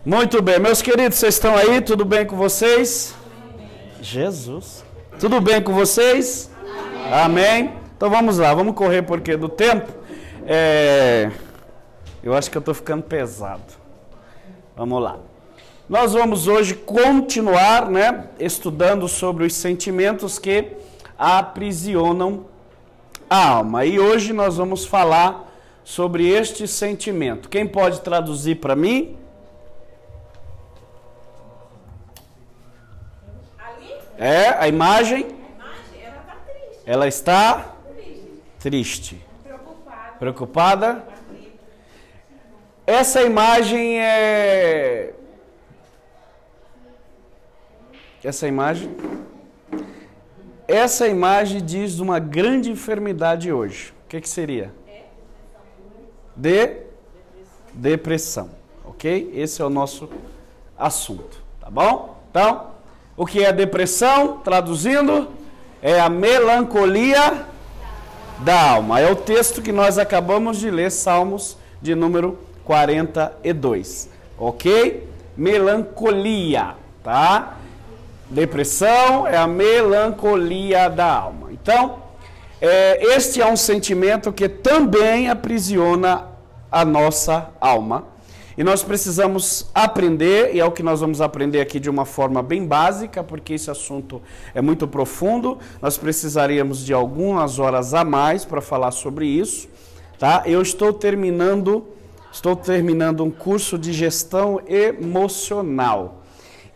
Muito bem, meus queridos, vocês estão aí? Tudo bem com vocês? Jesus. Tudo bem com vocês? Amém. Então vamos lá, vamos correr porque do tempo. Eu acho que eu estou ficando pesado. Vamos lá. Nós vamos hoje continuar, estudando sobre os sentimentos que aprisionam a alma. E hoje nós vamos falar sobre este sentimento. Quem pode traduzir para mim? A imagem? Ela está triste. Preocupada? Essa imagem é... Essa imagem diz de uma grande enfermidade hoje. O que seria? Depressão. Ok? Esse é o nosso assunto. Tá bom? Então, o que é depressão? Traduzindo, é a melancolia da alma. É o texto que nós acabamos de ler, Salmos de número 42. Ok? Melancolia, tá? Depressão é a melancolia da alma. Então, este é um sentimento que também aprisiona a nossa alma. E nós precisamos aprender, e é o que nós vamos aprender aqui de uma forma bem básica, porque esse assunto é muito profundo. Nós precisaríamos de algumas horas a mais para falar sobre isso, tá? Eu estou terminando um curso de gestão emocional.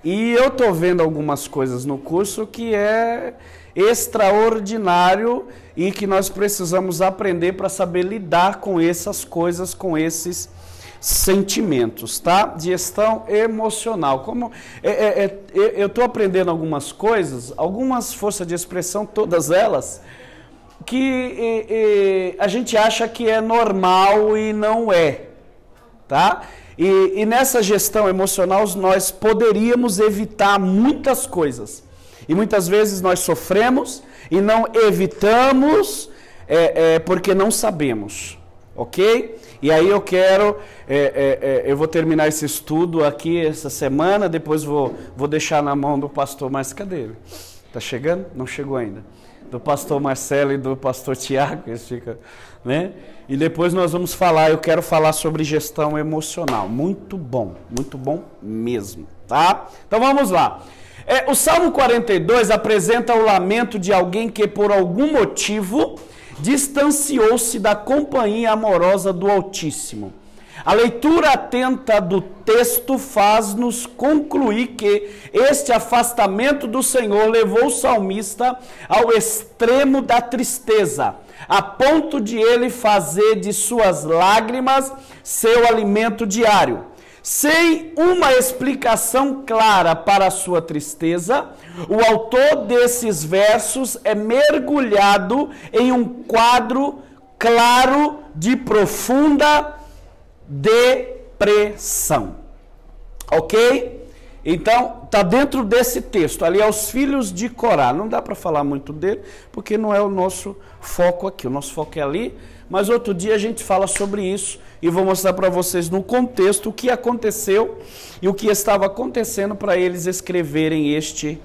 E eu estou vendo algumas coisas no curso que é extraordinário e que nós precisamos aprender para saber lidar com essas coisas, com esses sentimentos, tá? Gestão emocional. Eu estou aprendendo algumas coisas, algumas forças de expressão, todas elas, que a gente acha que é normal e não é, tá? E nessa gestão emocional nós poderíamos evitar muitas coisas. E muitas vezes nós sofremos e não evitamos porque não sabemos, ok? E aí eu vou terminar esse estudo aqui essa semana, depois vou deixar na mão do pastor, mas cadê ele? Tá chegando? Não chegou ainda. Do pastor Marcelo e do pastor Tiago, eles ficam, né? E depois nós vamos falar, eu quero falar sobre gestão emocional. Muito bom mesmo, tá? Então vamos lá. O Salmo 42 apresenta o lamento de alguém que por algum motivo distanciou-se da companhia amorosa do Altíssimo. A leitura atenta do texto faz-nos concluir que este afastamento do Senhor levou o salmista ao extremo da tristeza, a ponto de ele fazer de suas lágrimas seu alimento diário. Sem uma explicação clara para a sua tristeza, o autor desses versos é mergulhado em um quadro claro de profunda depressão. Ok? Então, está dentro desse texto. Ali é os filhos de Corá. Não dá para falar muito dele, porque não é o nosso foco aqui. O nosso foco é ali. Mas outro dia a gente fala sobre isso e vou mostrar para vocês no contexto o que aconteceu e o que estava acontecendo para eles escreverem este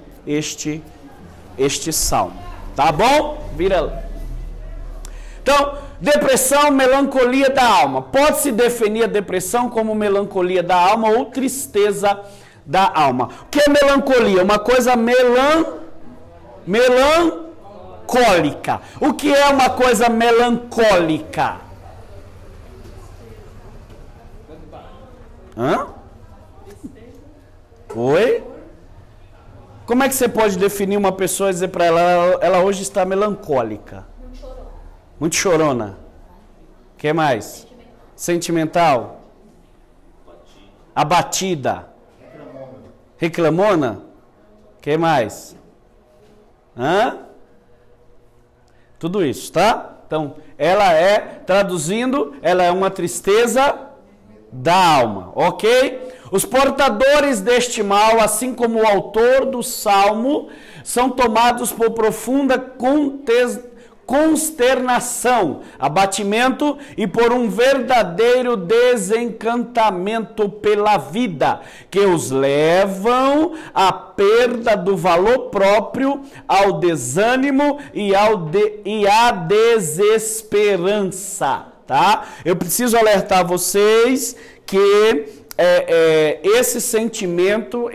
salmo. Tá bom? Vira lá. Então, depressão, melancolia da alma. Pode-se definir a depressão como melancolia da alma ou tristeza da alma. O que é melancolia? Uma coisa melancólica. O que é uma coisa melancólica? Hã? Oi? Como é que você pode definir uma pessoa e dizer para ela hoje está melancólica? Muito chorona. O que mais? Sentimental. Abatida. Reclamona. O que mais? Hã? Tudo isso, tá? Então, traduzindo, ela é uma tristeza da alma, ok? Os portadores deste mal, assim como o autor do Salmo, são tomados por profunda consternação, abatimento e por um verdadeiro desencantamento pela vida, que os levam à perda do valor próprio, ao desânimo e à desesperança, tá? Eu preciso alertar vocês que esse sentimento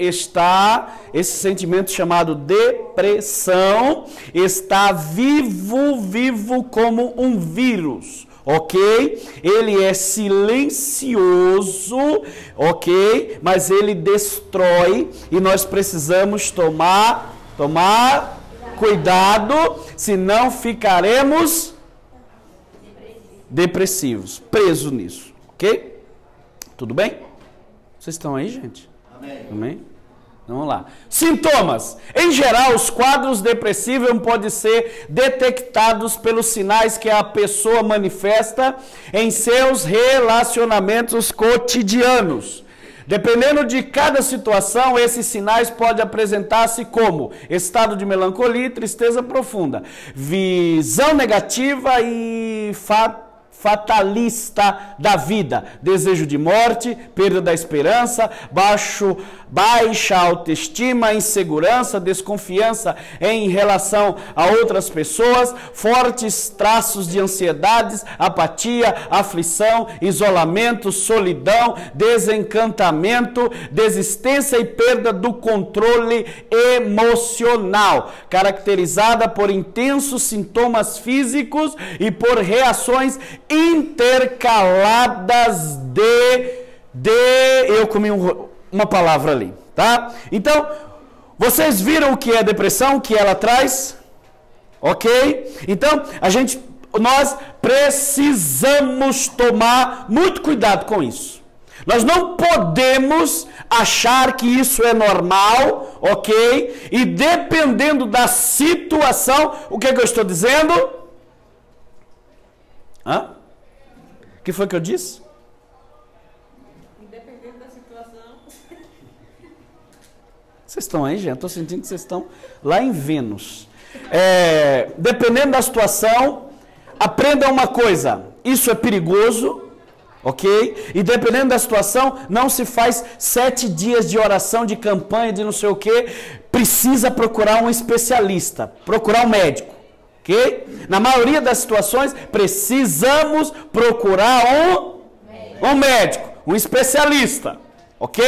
chamado depressão, está vivo como um vírus, ok? Ele é silencioso, ok? Mas ele destrói e nós precisamos tomar cuidado, senão ficaremos depressivos, presos nisso, ok? Tudo bem? Vocês estão aí, gente? Amém. Amém? Vamos lá. Sintomas. Em geral, os quadros depressivos podem ser detectados pelos sinais que a pessoa manifesta em seus relacionamentos cotidianos. Dependendo de cada situação, esses sinais podem apresentar-se como estado de melancolia e tristeza profunda, visão negativa e fatalista da vida, desejo de morte, perda da esperança, baixa autoestima, insegurança, desconfiança em relação a outras pessoas, fortes traços de ansiedades, apatia, aflição, isolamento, solidão, desencantamento, desistência e perda do controle emocional, caracterizada por intensos sintomas físicos e por reações intercaladas eu comi uma palavra ali, tá? Então, vocês viram o que é depressão, o que ela traz? Ok? Então, nós precisamos tomar muito cuidado com isso. Nós não podemos achar que isso é normal, ok? E dependendo da situação, o que eu estou dizendo? O que foi que eu disse? Dependendo da situação. Vocês estão aí, gente? Estou sentindo que vocês estão lá em Vênus. Dependendo da situação, aprenda uma coisa. Isso é perigoso, ok? E dependendo da situação, não se faz 7 dias de oração, de campanha, de não sei o quê. Precisa procurar um especialista, procurar um médico. Ok? Na maioria das situações, precisamos procurar um médico, um especialista. Ok?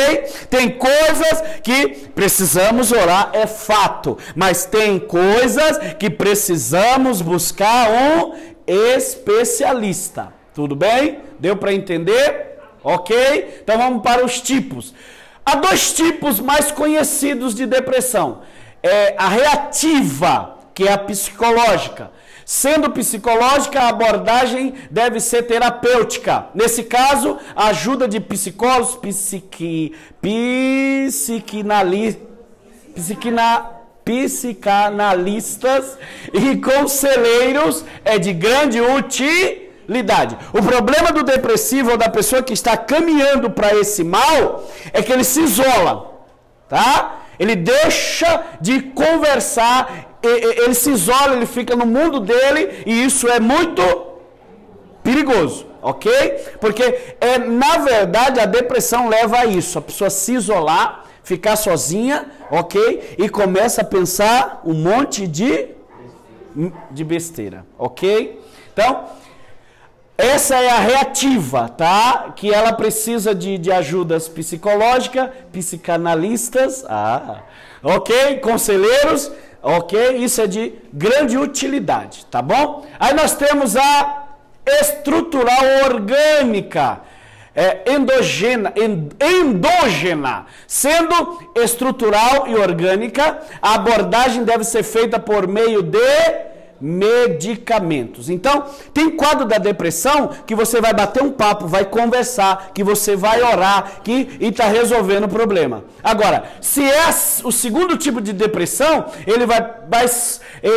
Tem coisas que precisamos orar, é fato. Mas tem coisas que precisamos buscar um especialista. Tudo bem? Deu para entender? Ok? Então vamos para os tipos. Há 2 tipos mais conhecidos de depressão. A reativa, que é a psicológica. Sendo psicológica, a abordagem deve ser terapêutica. Nesse caso, a ajuda de psicólogos, psicanalistas e conselheiros é de grande utilidade. O problema do depressivo ou da pessoa que está caminhando para esse mal é que ele se isola, tá? Ele deixa de conversar, ele se isola, ele fica no mundo dele, e isso é muito perigoso, ok? Porque, na verdade, a depressão leva a isso, a pessoa se isolar, ficar sozinha, ok? E começa a pensar um monte de besteira, ok? Então, essa é a reativa, tá? Que ela precisa de ajudas psicológicas, psicanalistas, ok? Conselheiros, ok? Isso é de grande utilidade, tá bom? Aí nós temos a estrutural orgânica, endógena. Sendo estrutural e orgânica, a abordagem deve ser feita por meio de medicamentos. Então, tem quadro da depressão que você vai bater um papo, vai conversar, que você vai orar, e está resolvendo o problema. Agora, se é o segundo tipo de depressão, ele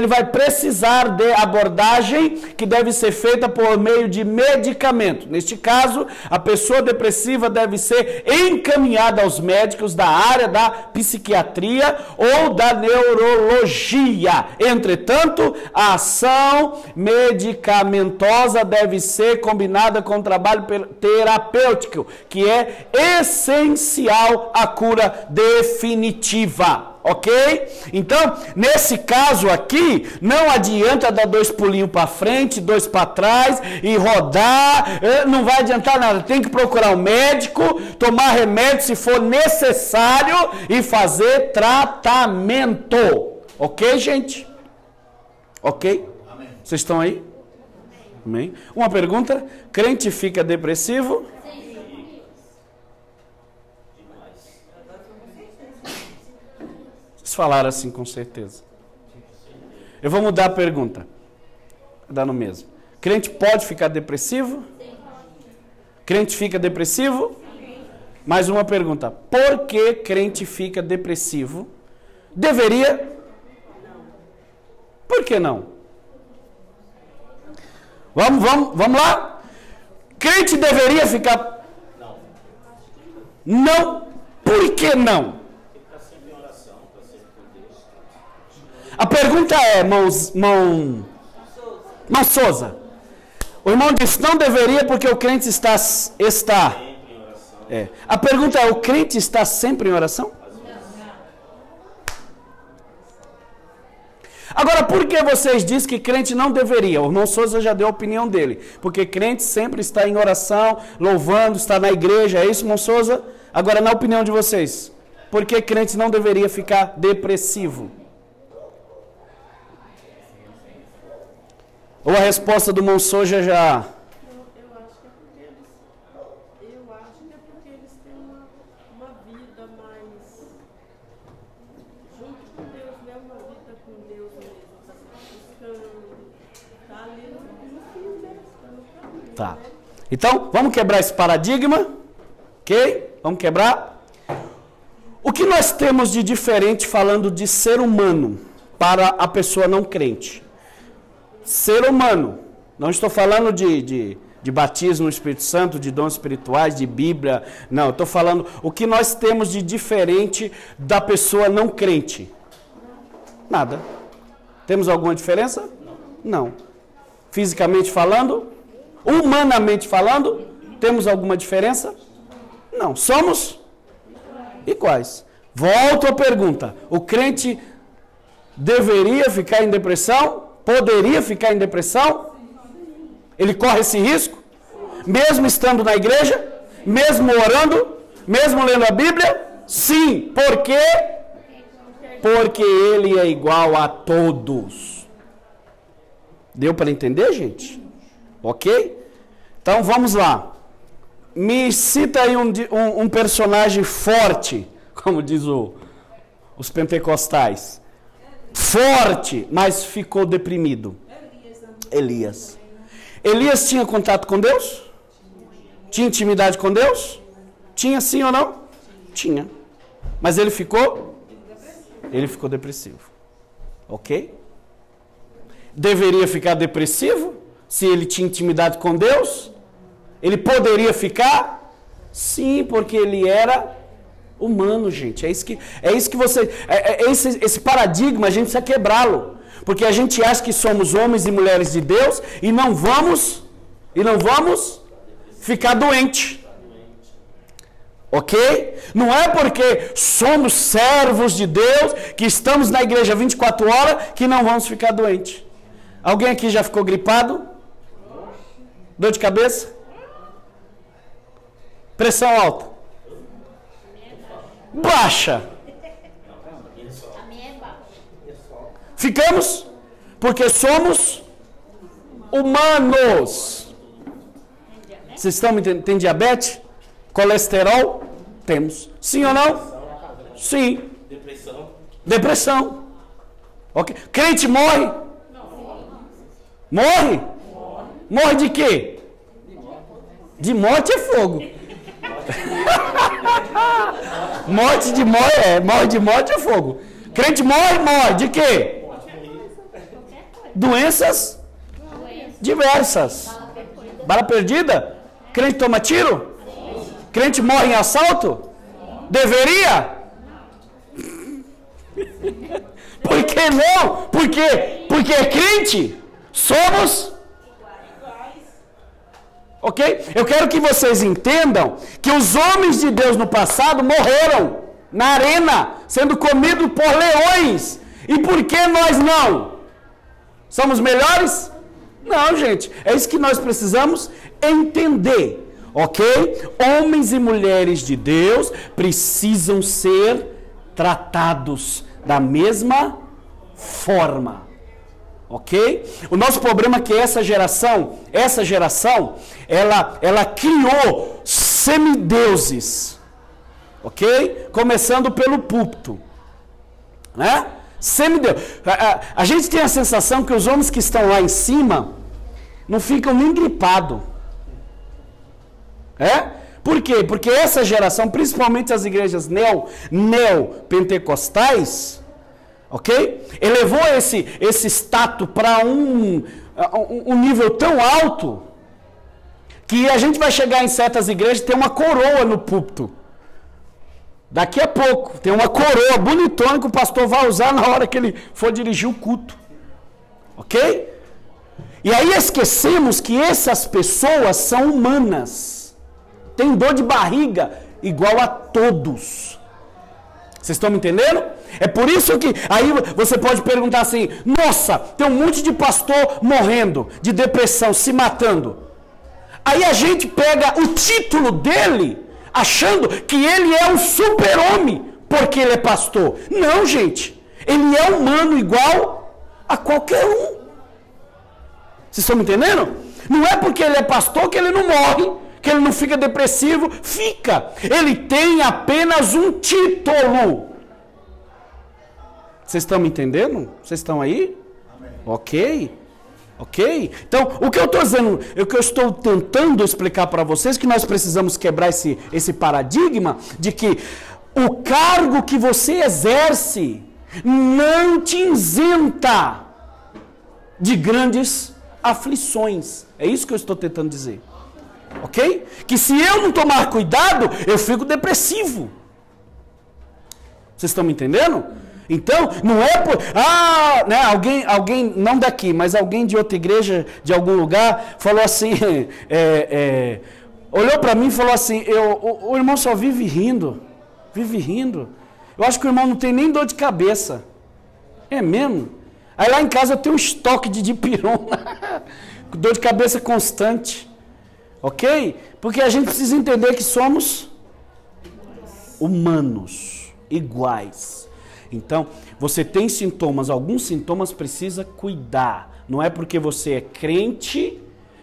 vai precisar de abordagem que deve ser feita por meio de medicamento. Neste caso, a pessoa depressiva deve ser encaminhada aos médicos da área da psiquiatria ou da neurologia. Entretanto, a ação medicamentosa deve ser combinada com o trabalho terapêutico, que é essencial à cura definitiva. Ok? Então, nesse caso aqui, não adianta dar 2 pulinhos para frente, 2 para trás e rodar, não vai adiantar nada. Tem que procurar um médico, tomar remédio se for necessário e fazer tratamento. Ok, gente? Ok? Amém. Vocês estão aí? Amém. Uma pergunta: crente fica depressivo? Vocês falaram assim com certeza. Eu vou mudar a pergunta. Vou dar no mesmo. Crente pode ficar depressivo? Crente fica depressivo? Mais uma pergunta. Por que crente fica depressivo? Deveria? Por que não? Vamos lá? Crente deveria ficar... Não. Por que não? A pergunta é, irmão Souza. O irmão disse, não deveria porque o crente está. A pergunta é, o crente está sempre em oração? Agora, por que vocês dizem que crente não deveria? O irmão Souza já deu a opinião dele. Porque crente sempre está em oração, louvando, está na igreja. É isso, irmão Souza? Agora, na opinião de vocês, por que crente não deveria ficar depressivo? Ou a resposta do irmão Souza já... Eu acho que é porque eles têm uma vida mais junto com Deus, né? Uma vida com Deus mesmo, tá ali no fim, né? Tá. Então, vamos quebrar esse paradigma, ok? Vamos quebrar. O que nós temos de diferente falando de ser humano para a pessoa não crente? Ser humano, não estou falando de batismo no Espírito Santo, de dons espirituais, de Bíblia, não, estou falando o que nós temos de diferente da pessoa não crente. Nada. Temos alguma diferença? Não. Fisicamente falando? Humanamente falando? Temos alguma diferença? Não. Somos iguais. Volto à pergunta. O crente deveria ficar em depressão? Poderia ficar em depressão? Ele corre esse risco? Mesmo estando na igreja? Mesmo orando? Mesmo lendo a Bíblia? Sim. Por quê? Porque ele é igual a todos. Deu para entender, gente? Ok? Então vamos lá. Me cita aí um personagem forte, como diz os pentecostais. Forte, mas ficou deprimido. Elias. Elias tinha contato com Deus? Tinha intimidade com Deus? Tinha sim ou não? Tinha. Mas ele ficou? Ele ficou depressivo. Ok? Deveria ficar depressivo? Se ele tinha intimidade com Deus? Ele poderia ficar? Sim, porque ele era humano, gente. É isso que você... Esse paradigma, a gente precisa quebrá-lo. Porque a gente acha que somos homens e mulheres de Deus e não vamos ficar doentes. Ok? Não é porque somos servos de Deus, que estamos na igreja 24 horas, que não vamos ficar doentes. Alguém aqui já ficou gripado? Dor de cabeça? Pressão alta? Baixa. Ficamos porque somos humanos. Vocês estão me entendendo? Tem diabetes? Colesterol? Temos. Sim ou não? Sim. Depressão. Ok. Crente morre? Morre? Morre de quê? De morte é fogo. Morre de morte é fogo. Crente morre de quê? Doenças diversas. Bala perdida? Crente toma tiro? Crente morre em assalto? Deveria? Por que não? Por quê? Porque é crente. Somos. Ok? Eu quero que vocês entendam que os homens de Deus no passado morreram na arena, sendo comidos por leões. E por que nós não? Somos melhores? Não, gente. É isso que nós precisamos entender. Ok? Homens e mulheres de Deus precisam ser tratados da mesma forma. Ok? O nosso problema é que essa geração, ela criou semideuses. Ok? Começando pelo púlpito. Né? Semideus. A gente tem a sensação que os homens que estão lá em cima não ficam nem gripados. Por quê? Porque essa geração, principalmente as igrejas neopentecostais, ok? Elevou esse status para um nível tão alto que a gente vai chegar em certas igrejas e ter uma coroa no púlpito. Daqui a pouco, tem uma coroa bonitona que o pastor vai usar na hora que ele for dirigir o culto. Ok? E aí esquecemos que essas pessoas são humanas. Tem dor de barriga igual a todos. Vocês estão me entendendo? É por isso que aí você pode perguntar assim: nossa, tem um monte de pastor morrendo de depressão, se matando. Aí a gente pega o título dele achando que ele é um super-homem porque ele é pastor. Não, gente. Ele é humano igual a qualquer um. Vocês estão me entendendo? Não é porque ele é pastor que ele não morre, que ele não fica depressivo. Fica. Ele tem apenas um título. Vocês estão me entendendo? Vocês estão aí? Amém. Ok? Então, o que eu estou dizendo, o que eu estou tentando explicar para vocês, que nós precisamos quebrar esse paradigma de que o cargo que você exerce não te isenta de grandes aflições. É isso que eu estou tentando dizer. Ok? Que se eu não tomar cuidado, eu fico depressivo. Vocês estão me entendendo? Então, não é por... né, alguém, não daqui, mas alguém de outra igreja, de algum lugar, falou assim, olhou para mim e falou assim, o irmão só vive rindo. Eu acho que o irmão não tem nem dor de cabeça. É mesmo? Aí lá em casa eu tenho um estoque de dipirona, dor de cabeça constante. Ok? Porque a gente precisa entender que somos humanos, iguais. Então, você tem sintomas, alguns sintomas precisa cuidar. Não é porque você é crente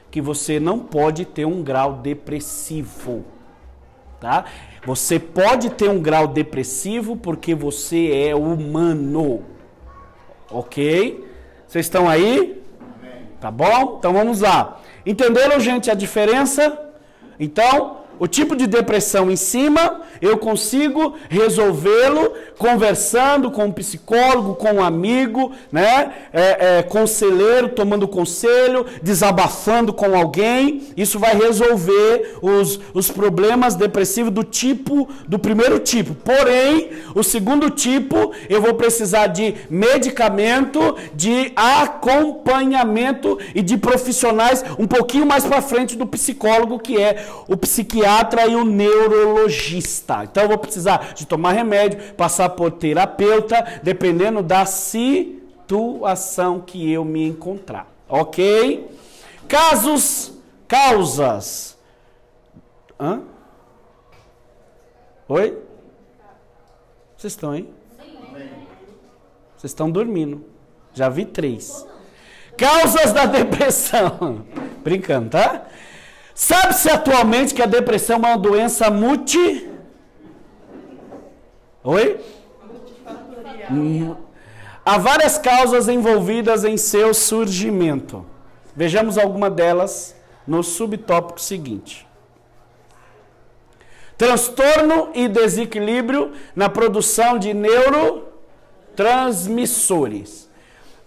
que você não pode ter um grau depressivo. Tá? Você pode ter um grau depressivo porque você é humano. Ok? Vocês estão aí? Tá bom? Então vamos lá. Entenderam, gente, a diferença? Então, o tipo de depressão em cima, eu consigo resolvê-lo conversando com um psicólogo, com um amigo, né? Conselheiro, tomando conselho, desabafando com alguém. Isso vai resolver os problemas depressivos do primeiro tipo. Porém, o segundo tipo, eu vou precisar de medicamento, de acompanhamento e de profissionais um pouquinho mais para frente do psicólogo, que é o psiquiatra e o neurologista. Então eu vou precisar de tomar remédio, passar por terapeuta, dependendo da situação que eu me encontrar. Ok? Causas. Oi? Vocês estão aí? Vocês estão dormindo. Já vi 3. Causas da depressão. Brincando, tá? Sabe-se atualmente que a depressão é uma doença Oi? Há várias causas envolvidas em seu surgimento. Vejamos alguma delas no subtópico seguinte. Transtorno e desequilíbrio na produção de neurotransmissores.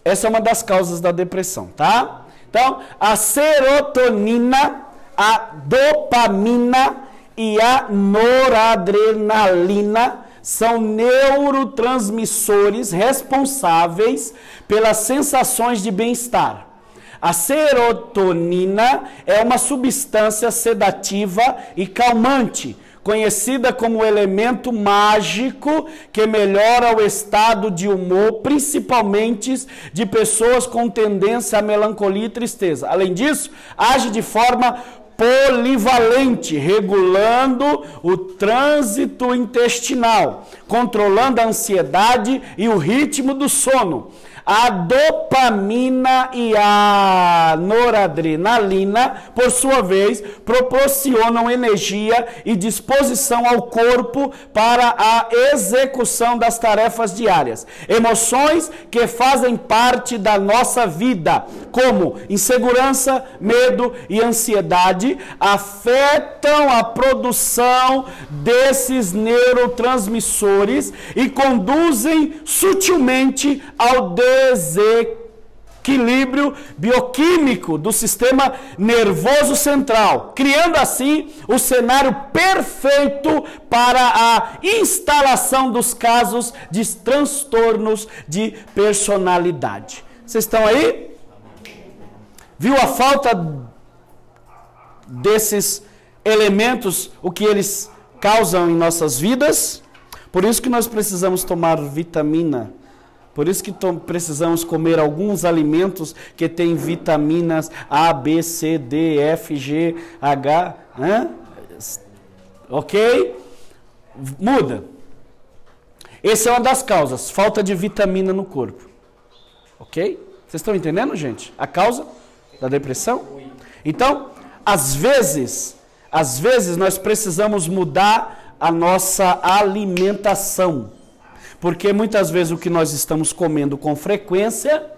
Essa é uma das causas da depressão, tá? Então, a serotonina, a dopamina e a noradrenalina são neurotransmissores responsáveis pelas sensações de bem-estar. A serotonina é uma substância sedativa e calmante, conhecida como elemento mágico que melhora o estado de humor, principalmente de pessoas com tendência à melancolia e tristeza. Além disso, age de forma polivalente, regulando o trânsito intestinal, controlando a ansiedade e o ritmo do sono. A dopamina e a noradrenalina, por sua vez, proporcionam energia e disposição ao corpo para a execução das tarefas diárias. Emoções que fazem parte da nossa vida, como insegurança, medo e ansiedade, afetam a produção desses neurotransmissores e conduzem sutilmente ao desequilíbrio bioquímico do sistema nervoso central, criando assim o cenário perfeito para a instalação dos casos de transtornos de personalidade. Vocês estão aí? Viu a falta desses elementos, o que eles causam em nossas vidas? Por isso que nós precisamos tomar vitamina. Por isso que precisamos comer alguns alimentos que têm vitaminas A, B, C, D, F, G, H. Né? Ok? Muda. Essa é uma das causas. Falta de vitamina no corpo. Ok? Vocês estão entendendo, gente? A causa da depressão? Então, às vezes nós precisamos mudar a nossa alimentação. Porque muitas vezes o que nós estamos comendo com frequência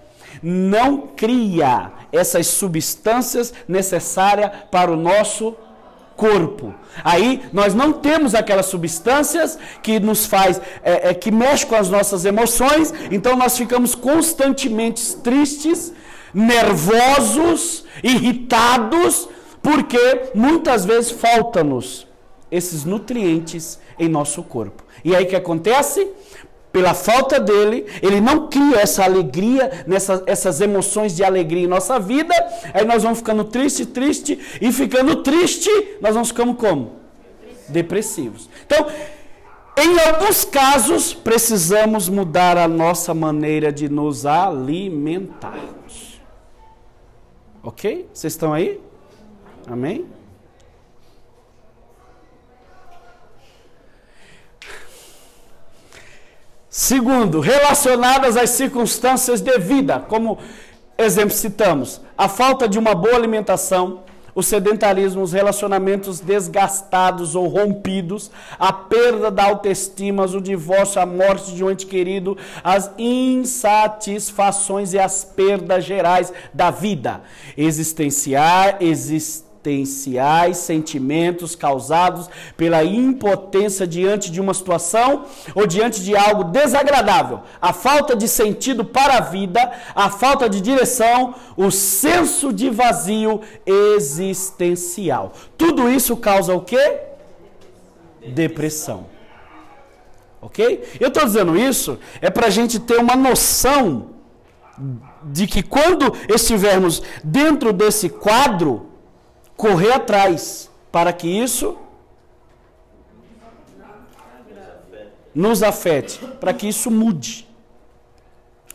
não cria essas substâncias necessárias para o nosso corpo. Aí nós não temos aquelas substâncias que nos faz, que mexe com as nossas emoções, então nós ficamos constantemente tristes, nervosos, irritados, porque muitas vezes faltam-nos esses nutrientes em nosso corpo. E aí o que acontece? Pela falta dele, ele não cria essa alegria, essas emoções de alegria em nossa vida, aí nós vamos ficando triste, e ficando triste, nós vamos ficando como? Depressivos. Então, em alguns casos, precisamos mudar a nossa maneira de nos alimentarmos. Ok? Vocês estão aí? Amém? Segundo, relacionadas às circunstâncias de vida, como exemplo citamos, a falta de uma boa alimentação, o sedentarismo, os relacionamentos desgastados ou rompidos, a perda da autoestima, o divórcio, a morte de um ente querido, as insatisfações e as perdas gerais da vida, existenciais, sentimentos causados pela impotência diante de uma situação ou diante de algo desagradável, a falta de sentido para a vida, a falta de direção, o senso de vazio existencial. Tudo isso causa o quê? Depressão. Ok? Eu estou dizendo isso para a gente ter uma noção de que quando estivermos dentro desse quadro, correr atrás, para que isso nos afete, para que isso mude.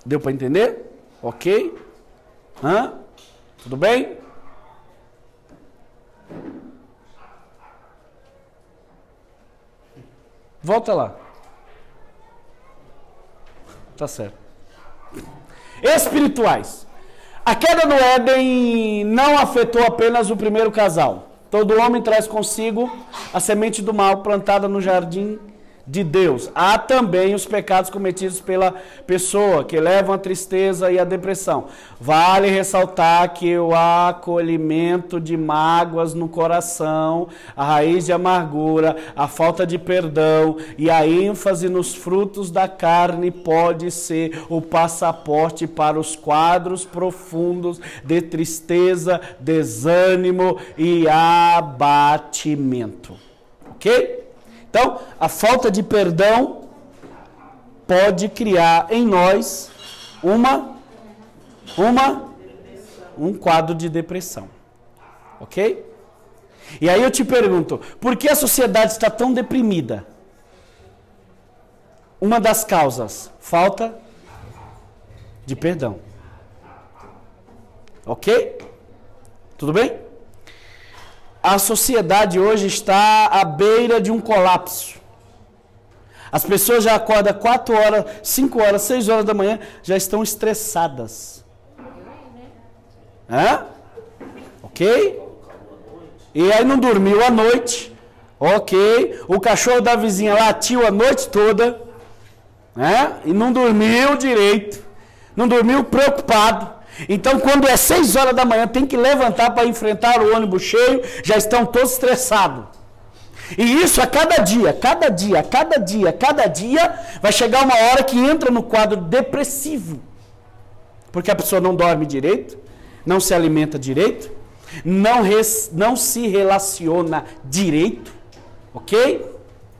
Deu para entender? Ok? Tudo bem? Volta lá. Tá certo. Espirituais. A queda do Éden não afetou apenas o primeiro casal. Todo homem traz consigo a semente do mal plantada no jardim de Deus. Há também os pecados cometidos pela pessoa, que levam à tristeza e à depressão. Vale ressaltar que o acolhimento de mágoas no coração, a raiz de amargura, a falta de perdão e a ênfase nos frutos da carne pode ser o passaporte para os quadros profundos de tristeza, desânimo e abatimento. Ok? Então, a falta de perdão pode criar em nós um quadro de depressão. Ok? E aí eu te pergunto, por que a sociedade está tão deprimida? Uma das causas, falta de perdão. Ok? Tudo bem? A sociedade hoje está à beira de um colapso. As pessoas já acordam 4 horas, 5 horas, 6 horas da manhã, já estão estressadas. Hã? Ok? E aí não dormiu à noite. Ok? O cachorro da vizinha latiu a noite toda. Né? E não dormiu direito. Não dormiu preocupado. Então quando é 6 horas da manhã, tem que levantar para enfrentar o ônibus cheio. Já estão todos estressados. E isso a cada dia, vai chegar uma hora que entra no quadro depressivo. Porque a pessoa não dorme direito, não se alimenta direito, não se relaciona direito, ok?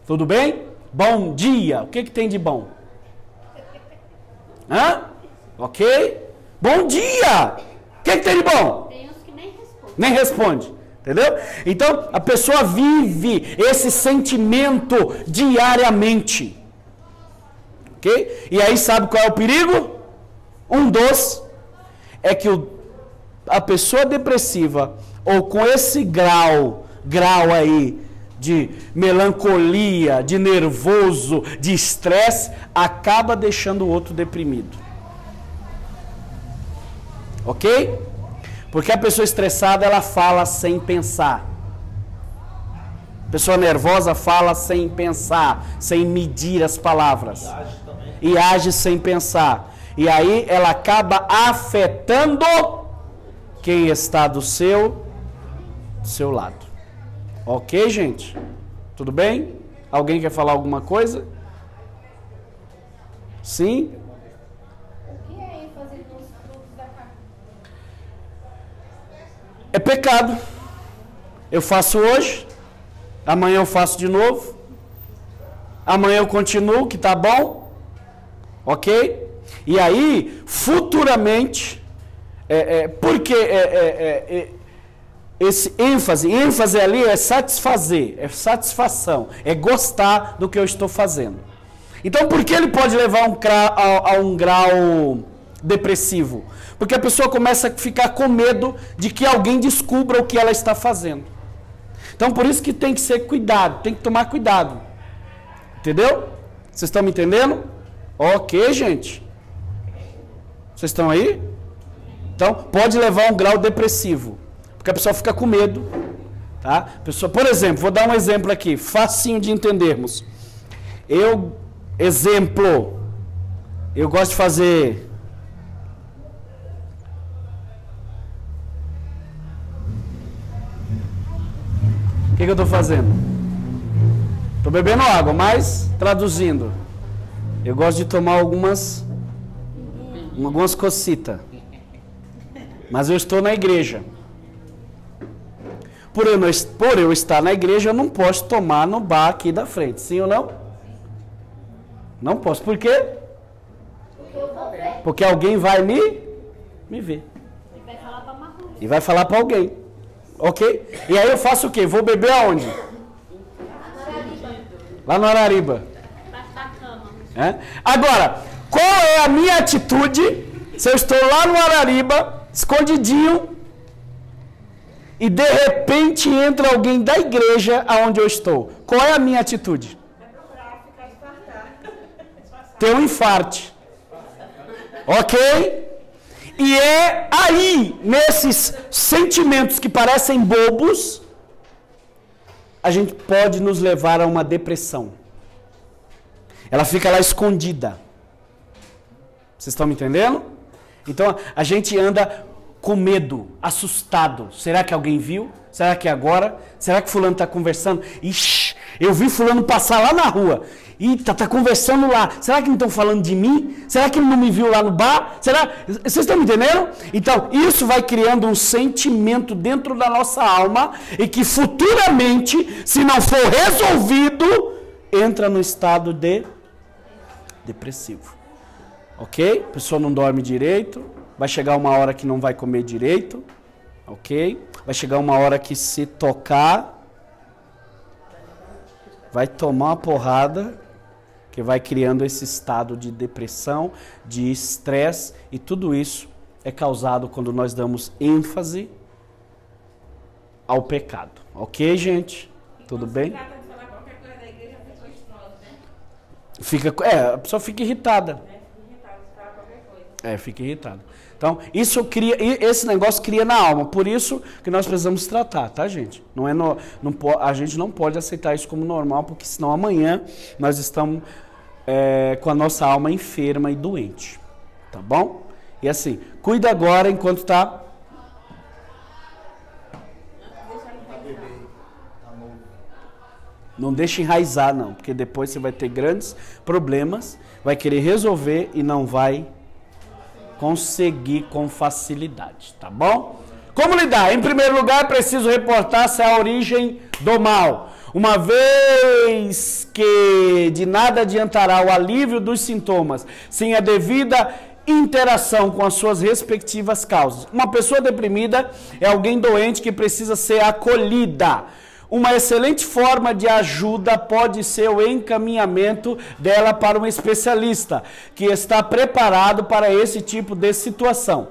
Tudo bem? Bom dia, o que tem de bom? Hã? Ok? Bom dia! O que tem de bom? Tem uns que nem respondem. Nem responde. Entendeu? Então, a pessoa vive esse sentimento diariamente. Ok? E aí, sabe qual é o perigo? Um dos é que a pessoa depressiva, ou com esse grau aí de melancolia, de nervoso, de estresse, acaba deixando o outro deprimido. Ok? Porque a pessoa estressada, ela fala sem pensar. A pessoa nervosa fala sem pensar, sem medir as palavras. E age sem pensar. E aí ela acaba afetando quem está do seu lado. Ok, gente? Tudo bem? Alguém quer falar alguma coisa? Sim? É pecado. Eu faço hoje, amanhã eu faço de novo, amanhã eu continuo, que tá bom, ok? E aí, futuramente, porque esse ênfase ali é satisfazer, é satisfação, é gostar do que eu estou fazendo. Então, por que ele pode levar a um grau depressivo? Porque a pessoa começa a ficar com medo de que alguém descubra o que ela está fazendo. Então, por isso que tem que ser cuidado, tem que tomar cuidado. Entendeu? Vocês estão me entendendo? Ok, gente. Vocês estão aí? Então, pode levar a um grau depressivo. Porque a pessoa fica com medo. Tá? A pessoa, por exemplo, vou dar um exemplo aqui, facinho de entendermos. Eu gosto de fazer... O que eu estou fazendo? Estou bebendo água, mas traduzindo. Eu gosto de tomar algumas cocitas. Mas eu estou na igreja. Por eu estar na igreja, eu não posso tomar no bar aqui da frente. Sim ou não? Não posso. Por quê? Porque alguém vai me ver. E vai falar para alguém. Ok? E aí eu faço o quê? Vou beber aonde? Lá no Arariba. Agora, qual é a minha atitude se eu estou lá no Arariba, escondidinho, e de repente entra alguém da igreja aonde eu estou? Qual é a minha atitude? Ter um infarte. Ok? E é aí, nesses sentimentos que parecem bobos, a gente pode nos levar a uma depressão. Ela fica lá escondida. Vocês estão me entendendo? Então a gente anda com medo, assustado. Será que alguém viu? Será que é agora? Será que fulano está conversando? Ixi, eu vi fulano passar lá na rua. Eita, tá conversando lá. Será que não estão falando de mim? Será que ele não me viu lá no bar? Vocês estão me entendendo? Então, isso vai criando um sentimento dentro da nossa alma e que futuramente, se não for resolvido, entra no estado de depressivo. Ok? A pessoa não dorme direito, vai chegar uma hora que não vai comer direito, ok? Vai chegar uma hora que se tocar, vai tomar uma porrada, que vai criando esse estado de depressão, de estresse, e tudo isso é causado quando nós damos ênfase ao pecado. Ok, gente? Tudo bem? A pessoa fica irritada. Fica irritada. Então, isso cria, esse negócio cria na alma. Por isso que nós precisamos tratar, tá, gente? A gente não pode aceitar isso como normal, porque senão amanhã nós estamos com a nossa alma enferma e doente. Tá bom? E assim, cuida agora enquanto tá. Não deixa enraizar, não, porque depois você vai ter grandes problemas, vai querer resolver e não vai conseguir com facilidade, tá bom? Como lidar? Em primeiro lugar, é preciso reportar-se à origem do mal. Uma vez que de nada adiantará o alívio dos sintomas sem a devida interação com as suas respectivas causas. Uma pessoa deprimida é alguém doente que precisa ser acolhida. Uma excelente forma de ajuda pode ser o encaminhamento dela para um especialista que está preparado para esse tipo de situação.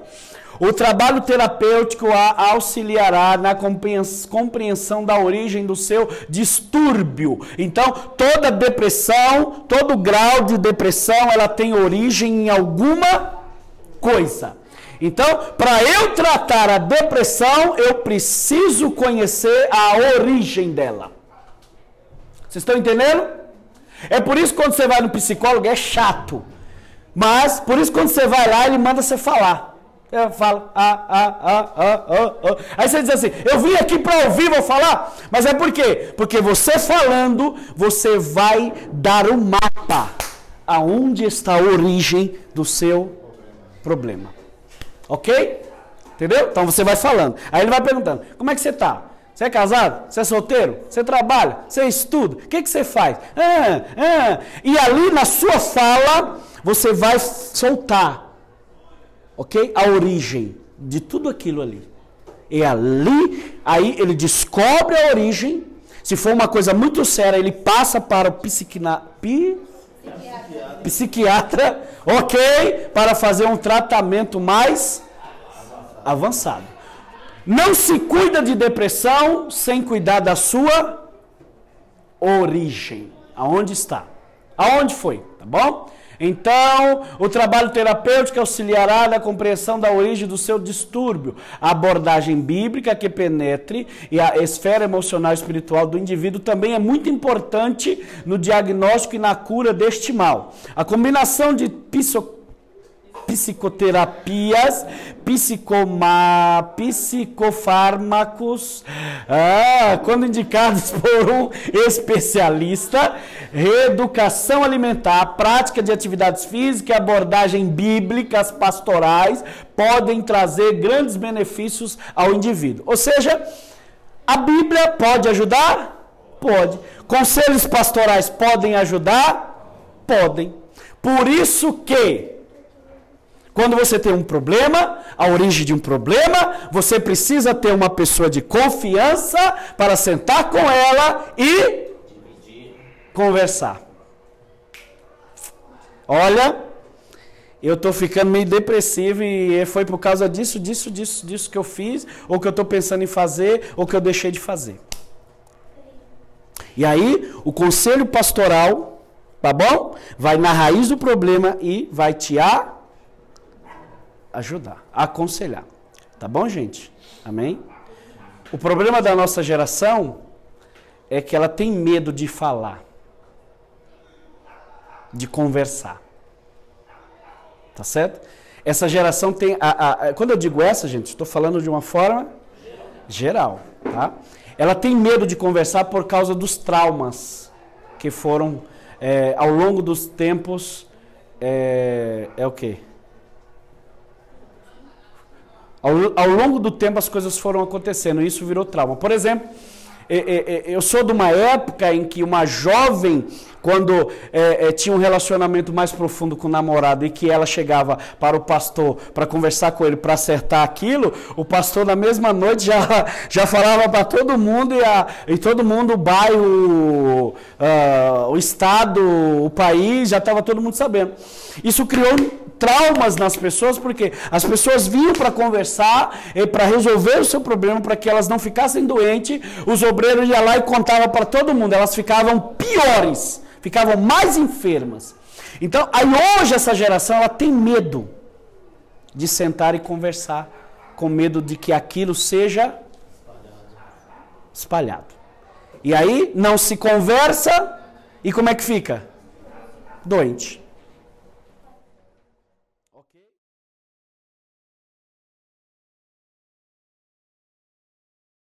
O trabalho terapêutico a auxiliará na compreensão da origem do seu distúrbio. Então, toda depressão, todo grau de depressão, ela tem origem em alguma coisa. Então, para eu tratar a depressão, eu preciso conhecer a origem dela. Vocês estão entendendo? É por isso que quando você vai no psicólogo é chato. Mas, por isso que quando você vai lá, ele manda você falar. Você fala, Aí você diz assim, eu vim aqui para ouvir, vou falar. Mas é por quê? Porque você falando, você vai dar um mapa aonde está a origem do seu problema. Ok? Entendeu? Então você vai falando. Aí ele vai perguntando, como é que você está? Você é casado? Você é solteiro? Você trabalha? Você estuda? O que você faz? E ali na sua fala, você vai soltar, ok? A origem de tudo aquilo ali. E ali, aí ele descobre a origem. Se for uma coisa muito séria, ele passa para o psiquiatra, ok? Para fazer um tratamento mais avançado. Não se cuida de depressão sem cuidar da sua origem. Aonde está? Aonde foi? Tá bom? Então, o trabalho terapêutico auxiliará na compreensão da origem do seu distúrbio. A abordagem bíblica que penetre e a esfera emocional e espiritual do indivíduo também é muito importante no diagnóstico e na cura deste mal. A combinação de psicoterapias, psicofármacos, quando indicados por um especialista, reeducação alimentar, prática de atividades físicas e abordagem bíblicas pastorais podem trazer grandes benefícios ao indivíduo. Ou seja, a Bíblia pode ajudar? Pode. Conselhos pastorais podem ajudar? Podem. Por isso que quando você tem um problema, a origem de um problema, você precisa ter uma pessoa de confiança para sentar com ela e conversar. Olha, eu estou ficando meio depressivo e foi por causa disso que eu fiz, ou que eu estou pensando em fazer, ou que eu deixei de fazer. E aí, o conselho pastoral, tá bom? Vai na raiz do problema e vai te ajudar, aconselhar. Tá bom, gente? Amém? O problema da nossa geração é que ela tem medo de falar, de conversar. Tá certo? Essa geração tem... quando eu digo essa, gente, estou falando de uma forma geral, tá? Ela tem medo de conversar por causa dos traumas que foram, ao longo dos tempos, o quê? Ao longo do tempo as coisas foram acontecendo e isso virou trauma. Por exemplo, eu sou de uma época em que uma jovem, quando tinha um relacionamento mais profundo com o namorado e que ela chegava para o pastor para conversar com ele, para acertar aquilo, o pastor na mesma noite já falava para todo mundo e todo mundo, o bairro, o estado, o país, já estava todo mundo sabendo. Isso criou traumas nas pessoas, porque as pessoas vinham para conversar, para resolver o seu problema, para que elas não ficassem doentes, os obreiros iam lá e contavam para todo mundo, elas ficavam piores, ficavam mais enfermas. Então, aí hoje essa geração, ela tem medo de sentar e conversar, com medo de que aquilo seja espalhado. E aí, não se conversa, e como é que fica? Doente.